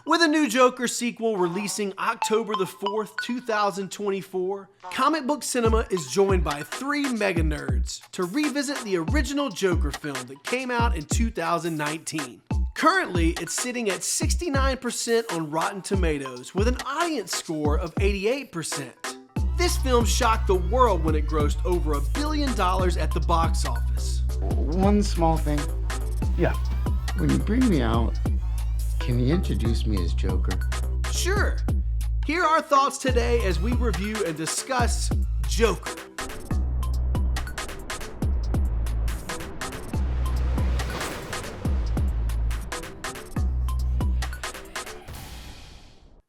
With a new Joker sequel releasing October the 4th, 2024, Comic Book Cinema is joined by three mega nerds to revisit the original Joker film that came out in 2019. Currently, it's sitting at 69% on Rotten Tomatoes with an audience score of 88%. This film shocked the world when it grossed over $1 billion at the box office. One small thing. Yeah. When you bring me out, can you introduce me as Joker? Sure. Here are our thoughts today as we review and discuss Joker.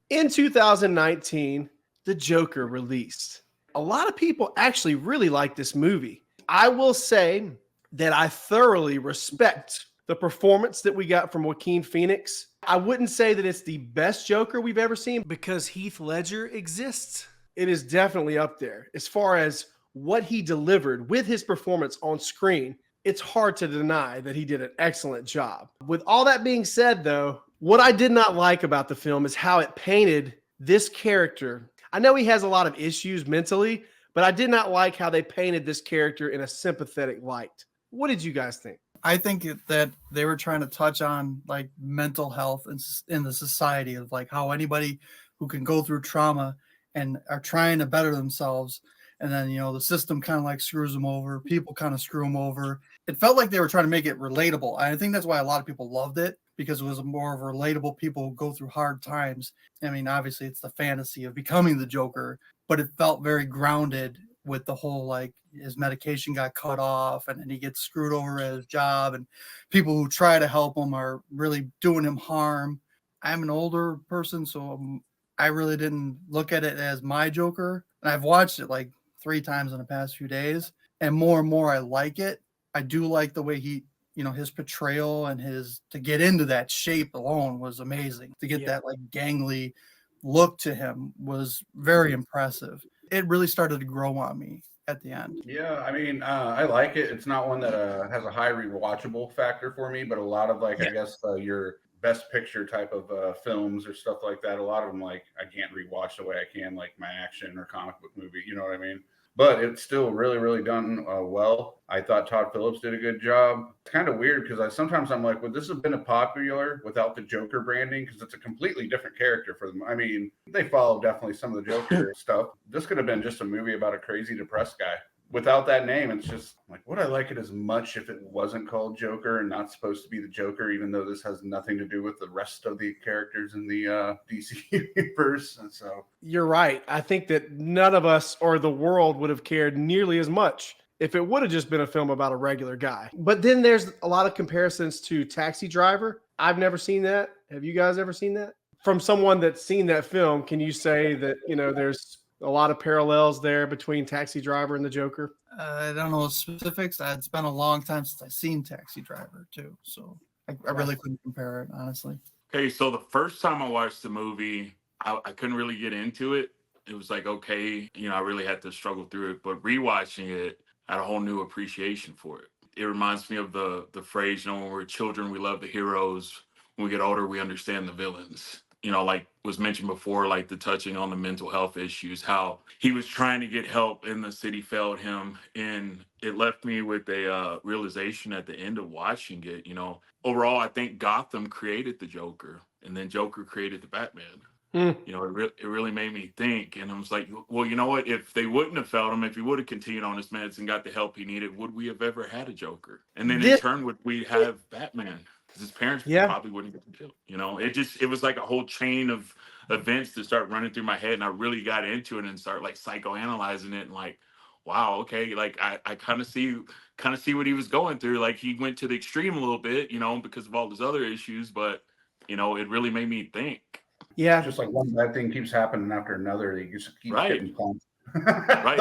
In 2019, The Joker released. A lot of people actually really like this movie. I will say that I thoroughly respect the performance that we got from Joaquin Phoenix. I wouldn't say that it's the best Joker we've ever seen because Heath Ledger exists. It is definitely up there. As far as what he delivered with his performance on screen, it's hard to deny that he did an excellent job. With all that being said, though, what I did not like about the film is how it painted this character. I know he has a lot of issues mentally, but I did not like how they painted this character in a sympathetic light. What did you guys think? I think that they were trying to touch on like mental health in the society of like how anybody who can go through trauma and are trying to better themselves. And then, the system kind of like screws them over. People kind of screw them over. It felt like they were trying to make it relatable. I think that's why a lot of people loved it, because it was more of a relatable people who go through hard times. I mean, obviously it's the fantasy of becoming the Joker, but it felt very grounded with the whole, like, his medication got cut off and then he gets screwed over at his job and people who try to help him are really doing him harm. I'm an older person, so I really didn't look at it as my Joker. And I've watched it like 3 times in the past few days, and more I like it. I do like the way he, his portrayal and to get into that shape alone was amazing. To get that like gangly look to him was very impressive. It really started to grow on me at the end. Yeah, I mean, I like it. It's not one that has a high rewatchable factor for me, but a lot of I guess your best picture type of films or stuff like that, a lot of them I can't rewatch the way I can like my action or comic book movie, you know what I mean? But it's still really, really done well. I thought Todd Phillips did a good job. It's kind of weird because sometimes I'm like, would this have been a popular without the Joker branding? Because it's a completely different character for them. I mean, they follow definitely some of the Joker stuff. This could have been just a movie about a crazy depressed guy. Without that name, it's just like, would I like it as much if it wasn't called Joker and not supposed to be the Joker, even though this has nothing to do with the rest of the characters in the DC universe? And so you're right. I think that none of us or the world would have cared nearly as much if it would have just been a film about a regular guy. But then there's a lot of comparisons to Taxi Driver. I've never seen that. Have you guys ever seen that? From someone that's seen that film, can you say that, there's a lot of parallels there between Taxi Driver and the Joker? I don't know specifics. It's been a long time since I've seen Taxi Driver too, so I really couldn't compare it, honestly. Okay, so the first time I watched the movie, I couldn't really get into it. It was like, okay, I really had to struggle through it. But rewatching it, I had a whole new appreciation for it. It reminds me of the phrase, when we're children, we love the heroes. When we get older, we understand the villains. Like was mentioned before, like the touching on the mental health issues, how he was trying to get help and the city failed him. And it left me with a realization at the end of watching it, overall, I think Gotham created the Joker and then Joker created the Batman. It really made me think. And I was like, well, you know what? If they wouldn't have failed him, if he would have continued on his meds and got the help he needed, would we have ever had a Joker? And then in turn, would we have Batman? Because his parents probably wouldn't get killed. It was like a whole chain of events to start running through my head. And I really got into it and start like psychoanalyzing it and like, wow, okay. Like I kind of see what he was going through. Like he went to the extreme a little bit, because of all his other issues, but it really made me think. Yeah. Just like one bad thing keeps happening after another. They just keep getting pumped. Right.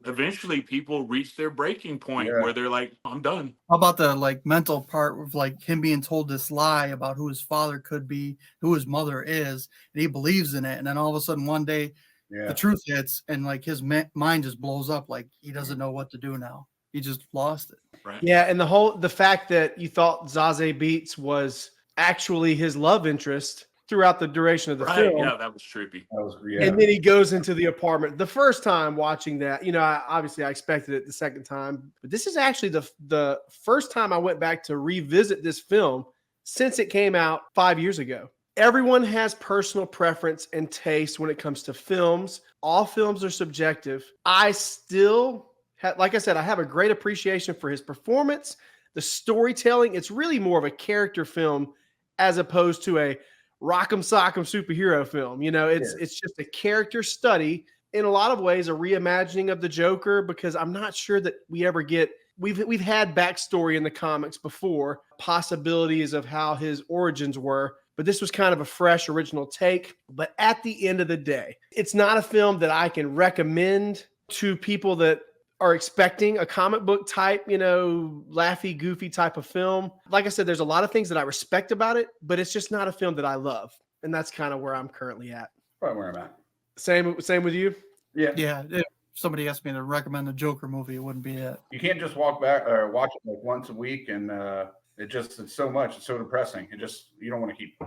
Eventually people reach their breaking point where they're like, I'm done. How about the like mental part of like him being told this lie about who his father could be, who his mother is, and he believes in it. And then all of a sudden one day the truth hits and like his mind just blows up. Like he doesn't know what to do now. He just lost it. Right. Yeah. And the fact that you thought Zazie Beetz was actually his love interest throughout the duration of the Right. film. Yeah, that was trippy. That was, And then he goes into the apartment. The first time watching that, obviously I expected it the second time, but this is actually the first time I went back to revisit this film since it came out 5 years ago. Everyone has personal preference and taste when it comes to films. All films are subjective. I still, like I said, I have a great appreciation for his performance, the storytelling. It's really more of a character film as opposed to a rock'em sock'em superhero film. It's just a character study, in a lot of ways a reimagining of the Joker, because I'm not sure that we ever get we've had backstory in the comics before, possibilities of how his origins were, but this was kind of a fresh original take. But at the end of the day, it's not a film that I can recommend to people that are expecting a comic book type, laughy, goofy type of film. Like I said, there's a lot of things that I respect about it, but it's just not a film that I love. And that's kind of where I'm currently at. Probably where I'm at. Same with you? Yeah. Yeah. If somebody asked me to recommend a Joker movie, it wouldn't be it. You can't just walk back or watch it like once a week, and it's so much. It's so depressing. You don't want to keep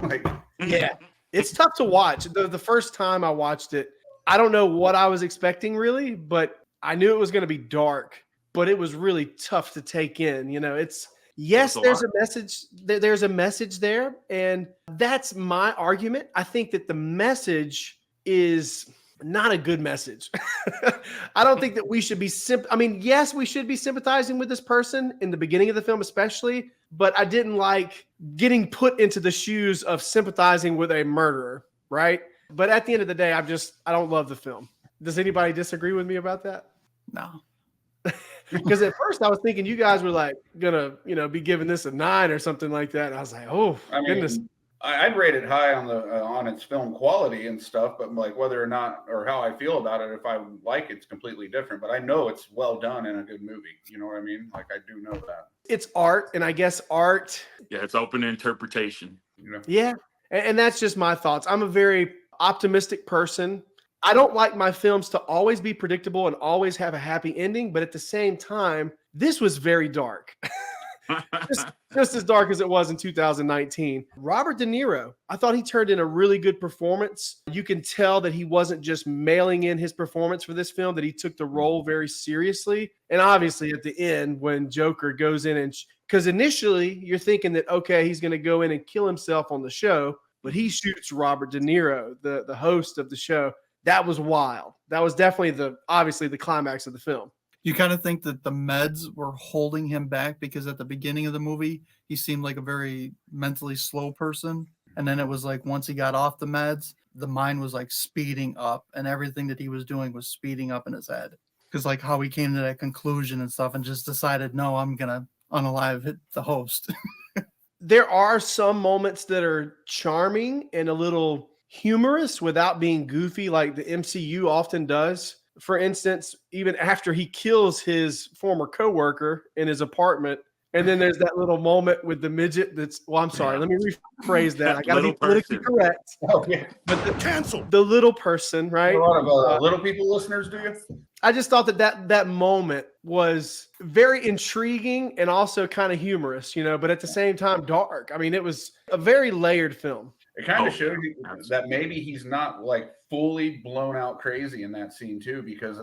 like. Yeah, it's tough to watch. The first time I watched it, I don't know what I was expecting really, but I knew it was going to be dark, but it was really tough to take in. There's a message. There's a message there, and that's my argument. I think that the message is not a good message. I don't think that we should be yes, we should be sympathizing with this person in the beginning of the film, especially, but I didn't like getting put into the shoes of sympathizing with a murderer, right? But at the end of the day, I don't love the film. Does anybody disagree with me about that? No. Because at first I was thinking you guys were like gonna, be giving this a 9 or something like that. And I was like, oh, goodness. I'd rate it high on on its film quality and stuff, but like whether or not or how I feel about it, if I like it's completely different. But I know it's well done and a good movie. You know what I mean? Like I do know that it's art, and I guess art. Yeah, it's open to interpretation. Yeah, and that's just my thoughts. I'm a very optimistic person. I don't like my films to always be predictable and always have a happy ending, but at the same time, this was very dark. just as dark as it was in 2019. Robert De Niro, I thought he turned in a really good performance. You can tell that he wasn't just mailing in his performance for this film, that he took the role very seriously. And obviously at the end, when Joker goes in and because initially you're thinking that, okay, he's going to go in and kill himself on the show, but he shoots Robert De Niro, the host of the show. That was wild. That was definitely obviously the climax of the film. You kind of think that the meds were holding him back because at the beginning of the movie, he seemed like a very mentally slow person. And then it was like once he got off the meds, the mind was like speeding up and everything that he was doing was speeding up in his head. Because like how he came to that conclusion and stuff and just decided, no, I'm going to unalive the host. There are some moments that are charming and a little humorous without being goofy like the MCU often does. For instance, even after he kills his former coworker in his apartment, and then there's that little moment with the midget I'm sorry, let me rephrase that. I got to be politically correct. Oh, yeah. But the little person, right? A lot of little people listeners, do you? I just thought that moment was very intriguing and also kind of humorous, but at the same time dark. I mean, it was a very layered film. It kind of showed you that maybe he's not like fully blown out crazy in that scene too, because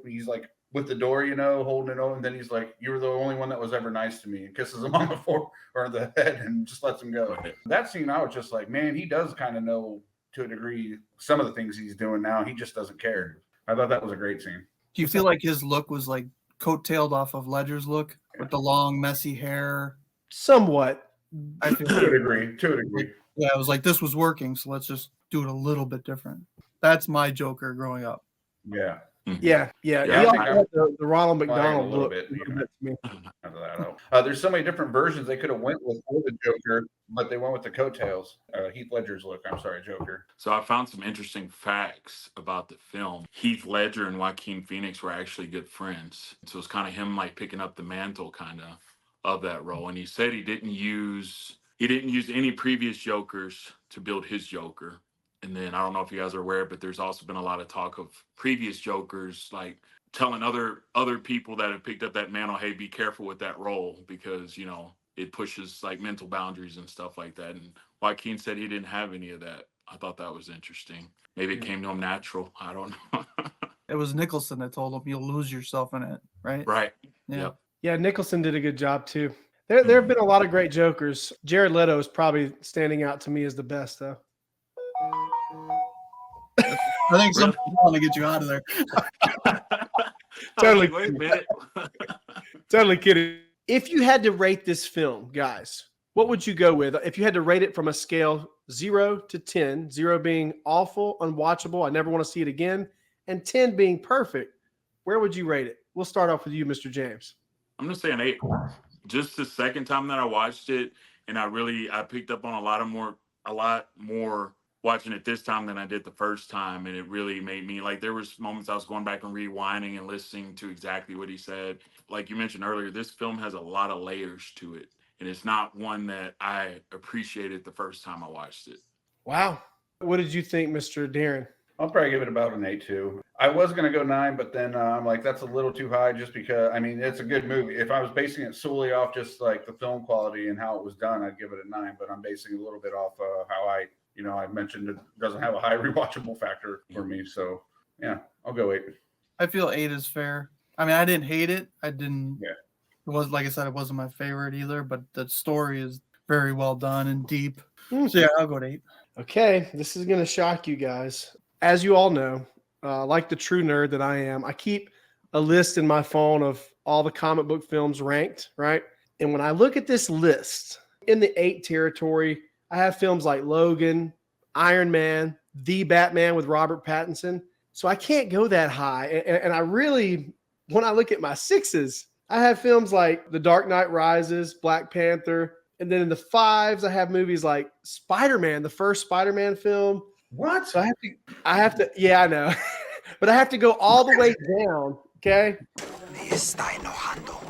he's like with the door, holding it open, and then he's like, "You were the only one that was ever nice to me," and kisses him on the forehead or the head and just lets him go. That scene, I was just like, man, he does kind of know to a degree some of the things he's doing now. He just doesn't care. I thought that was a great scene. Do you feel like his look was like coattailed off of Ledger's look with the long, messy hair? Somewhat. I feel To a degree. Yeah, it was like this was working, so let's just do it a little bit different. That's my Joker growing up. Yeah. Yeah. He I also think had the Ronald McDonald a little look. bit. There's so many different versions they could have went with for the Joker, but they went with the coattails. Heath Ledger's look. I'm sorry, Joker. So I found some interesting facts about the film. Heath Ledger and Joaquin Phoenix were actually good friends. So it's kind of him like picking up the mantle kind of that role. And he said he didn't use any previous Jokers to build his Joker. And then I don't know if you guys are aware, but there's also been a lot of talk of previous Jokers like telling other people that have picked up that mantle, hey, be careful with that role because, it pushes like mental boundaries and stuff like that. And Joaquin said he didn't have any of that. I thought that was interesting. Maybe it came to him natural. I don't know. It was Nicholson that told him you'll lose yourself in it, right? Right. Yeah. Yep. Yeah, Nicholson did a good job too. There have been a lot of great Jokers. Jared Leto is probably standing out to me as the best, though. I think some people want to get you out of there. Totally. Wait a minute. Totally kidding. If you had to rate this film, guys, what would you go with? If you had to rate it from a scale 0 to 10, 0 being awful, unwatchable, I never want to see it again, and 10 being perfect, where would you rate it? We'll start off with you, Mr. James. I'm gonna say an 8. Just the second time that I watched it, and I picked up on a lot more watching it this time than I did the first time, and it really made me like, there was moments I was going back and rewinding and listening to exactly what he said. Like you mentioned earlier, this film has a lot of layers to it, and it's not one that I appreciated the first time I watched it. Wow. What did you think, Mr. Darren? I'll probably give it about an 8 too. I was going to go 9, but then I'm like, that's a little too high just because, I mean, it's a good movie. If I was basing it solely off just like the film quality and how it was done, I'd give it a 9, but I'm basing it a little bit off how I mentioned it doesn't have a high rewatchable factor for me. So yeah, I'll go 8. I feel 8 is fair. I mean, I didn't hate it. I didn't. Yeah. It was, like I said, it wasn't my favorite either, but the story is very well done and deep. So yeah, I'll go to 8. Okay, this is going to shock you guys. As you all know, like the true nerd that I am, I keep a list in my phone of all the comic book films ranked, right? And when I look at this list, in the 8 territory, I have films like Logan, Iron Man, The Batman with Robert Pattinson. So I can't go that high. And I really, when I look at my 6s, I have films like The Dark Knight Rises, Black Panther. And then in the 5s, I have movies like Spider-Man, the first Spider-Man film. What? So I have to, yeah, I know. But I have to go all the way down, okay? Me está enojando.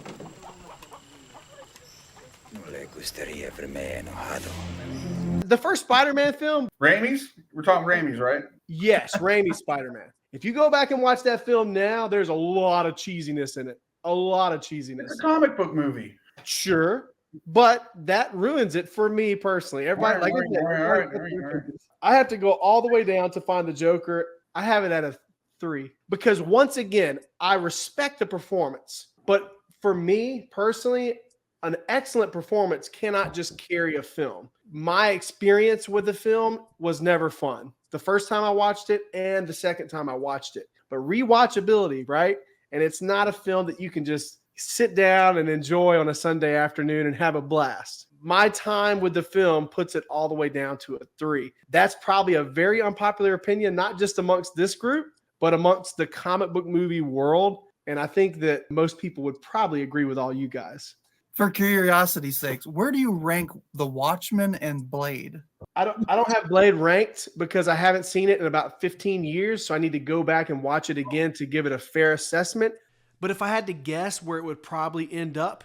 No le gustaría verme enojado. The first Spider-Man film, Raimi's? We're talking Raimi's, right? yes, Raimi's Spider-Man. If you go back and watch that film now, there's a lot of cheesiness in it. A lot of cheesiness. It's a comic book movie. Sure, but that ruins it for me personally. Everybody, like I said, I have to go all the way down to find the Joker. I have it at a 3 because once again, I respect the performance, but for me personally, an excellent performance cannot just carry a film. My experience with the film was never fun. The first time I watched it and the second time I watched it, but rewatchability, right? And it's not a film that you can just sit down and enjoy on a Sunday afternoon and have a blast. My time with the film puts it all the way down to a 3. That's probably a very unpopular opinion, not just amongst this group, but amongst the comic book movie world. And I think that most people would probably agree with all you guys. For curiosity's sakes, where do you rank The Watchmen and Blade? I don't have Blade ranked because I haven't seen it in about 15 years. So I need to go back and watch it again to give it a fair assessment. But if I had to guess where it would probably end up,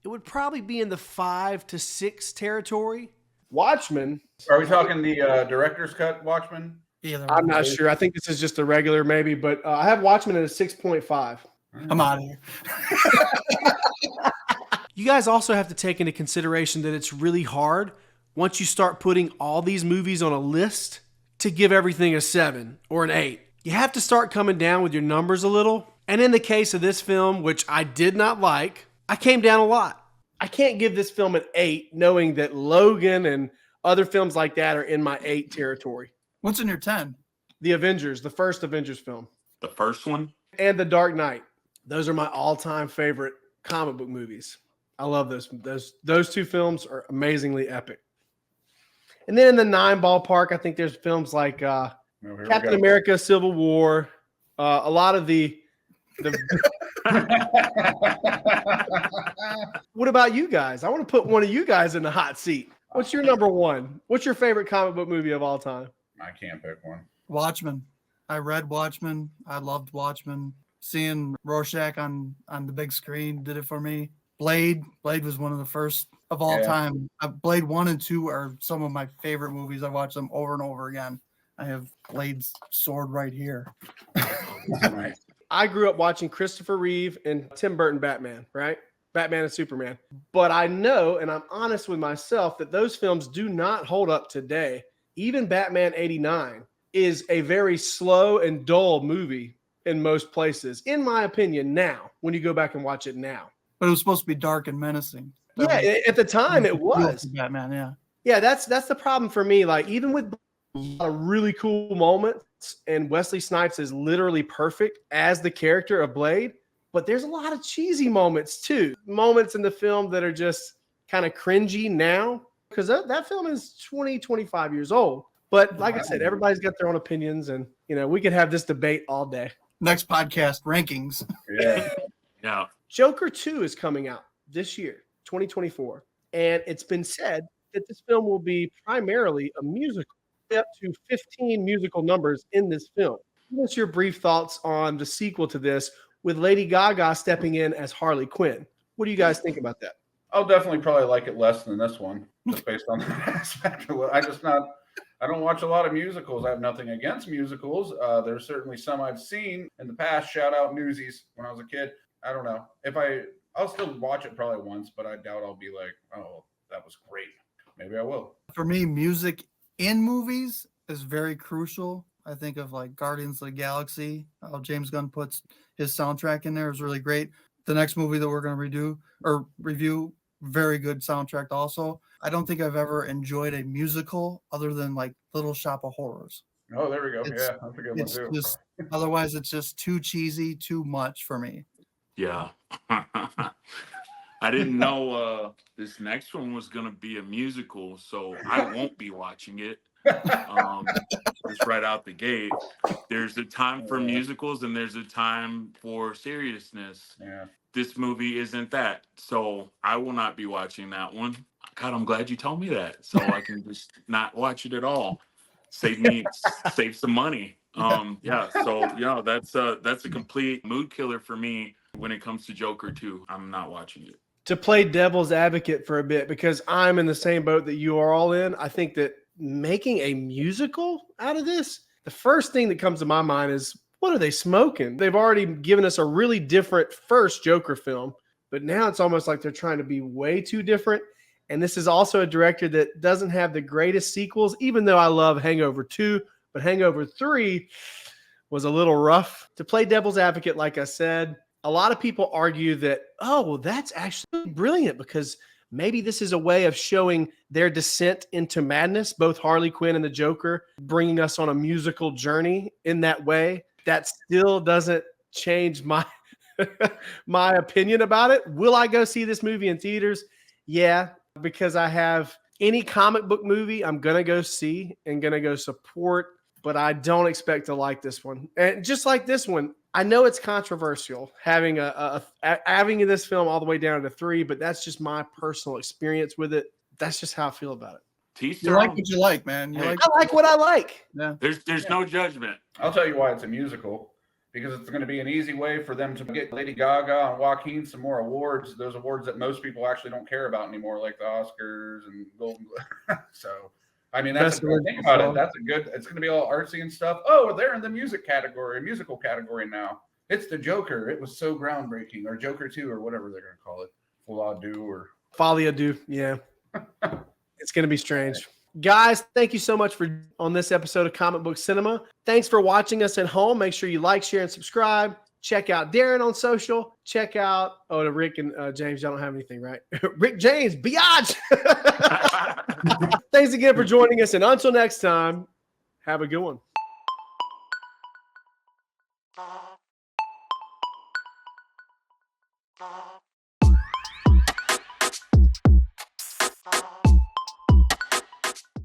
it would probably be in the 5 to 6 territory. Watchmen. Are we talking the director's cut Watchmen? Either I'm one. not sure. I think this is just a regular maybe, but I have Watchmen at a 6.5. I'm out of here. You guys also have to take into consideration that it's really hard once you start putting all these movies on a list to give everything a 7 or an 8. You have to start coming down with your numbers a little. And in the case of this film, which I did not like, I came down a lot. I can't give this film an 8 knowing that Logan and other films like that are in my 8 territory. What's in your 10? The Avengers, the first Avengers film. The first one? And The Dark Knight. Those are my all-time favorite comic book movies. I love those. Those 2 films are amazingly epic. And then in the 9 ballpark, I think there's films like Captain America, Civil War, a lot of the What about you guys? I want to put one of you guys in the hot seat. What's your number 1? What's your favorite comic book movie of all time? I can't pick one. Watchmen. I read Watchmen. I loved Watchmen. Seeing Rorschach on the big screen did it for me. Blade was one of the first of all time. Blade 1 and 2 are some of my favorite movies. I watch them over and over again. I have Blade's sword right here. Nice. I grew up watching Christopher Reeve and Tim Burton Batman, right? Batman and Superman. But I know, and I'm honest with myself, that those films do not hold up today. Even Batman 89 is a very slow and dull movie in most places, in my opinion, now, when you go back and watch it now. But it was supposed to be dark and menacing. Yeah, at the time it was. Batman, yeah. Yeah, that's the problem for me. Like, even with a lot of really cool moments, and Wesley Snipes is literally perfect as the character of Blade, but there's a lot of cheesy moments too. Moments in the film that are just kind of cringy now, because that film is 20, 25 years old. But like I said, everybody's got their own opinions, and we could have this debate all day. Next podcast, rankings. Yeah. Yeah. Joker 2 is coming out this year, 2024. And it's been said that this film will be primarily a musical, up to 15 musical numbers in this film. Give us your brief thoughts on the sequel to this, with Lady Gaga stepping in as Harley Quinn. What do you guys think about that? I'll definitely probably like it less than this one, just based on that aspect. I don't watch a lot of musicals. I have nothing against musicals. There's certainly some I've seen in the past. Shout out Newsies when I was a kid. I don't know. I'll still watch it probably once, but I doubt I'll be like, oh, that was great. Maybe I will. For me, music in movies is very crucial. I think of like Guardians of the Galaxy. How James Gunn puts his soundtrack in there is really great. The next movie that we're going to review, very good soundtrack also. I don't think I've ever enjoyed a musical other than like Little Shop of Horrors. Oh, there we go. Yeah, that's a good one too. Otherwise, it's just too cheesy, too much for me. Yeah. I didn't know this next one was going to be a musical, so I won't be watching it. Just right out the gate. There's a time for musicals and there's a time for seriousness. Yeah. This movie isn't that, so I will not be watching that one. God, I'm glad you told me that, so I can just not watch it at all. Save some money. Yeah, so that's a complete mood killer for me when it comes to Joker 2. I'm not watching it. To play devil's advocate for a bit, because I'm in the same boat that you are all in, I think that making a musical out of this, the first thing that comes to my mind is, what are they smoking? They've already given us a really different first Joker film, but now it's almost like they're trying to be way too different. And this is also a director that doesn't have the greatest sequels, even though I love Hangover 2, but Hangover 3 was a little rough. To play devil's advocate, like I said, a lot of people argue that, oh, well, that's actually brilliant because maybe this is a way of showing their descent into madness, both Harley Quinn and the Joker, bringing us on a musical journey in that way. That still doesn't change my my opinion about it. Will I go see this movie in theaters? Yeah, because I have any comic book movie I'm going to go see and going to go support, but I don't expect to like this one. And just like this one, I know it's controversial having having this film all the way down to 3, but that's just my personal experience with it. That's just how I feel about it. You like what you like, man. I like what I like. Yeah. There's no judgment. I'll tell you why it's a musical. Because it's going to be an easy way for them to get Lady Gaga and Joaquin some more awards. Those awards that most people actually don't care about anymore, like the Oscars and Golden Globe. So, I mean, that's a good thing about it. That's a good. It's going to be all artsy and stuff. Oh, they're in the musical category now. It's the Joker. It was so groundbreaking, or Joker 2, or whatever they're going to call it. Folie à deux. Yeah, it's going to be strange. Guys, thank you so much for on this episode of Comic Book Cinema. Thanks for watching us at home. Make sure you like, share, and subscribe. Check out Darren on social. Check out Rick and James. Y'all don't have anything, right? Rick James, biatch. Thanks again for joining us, and until next time, have a good one.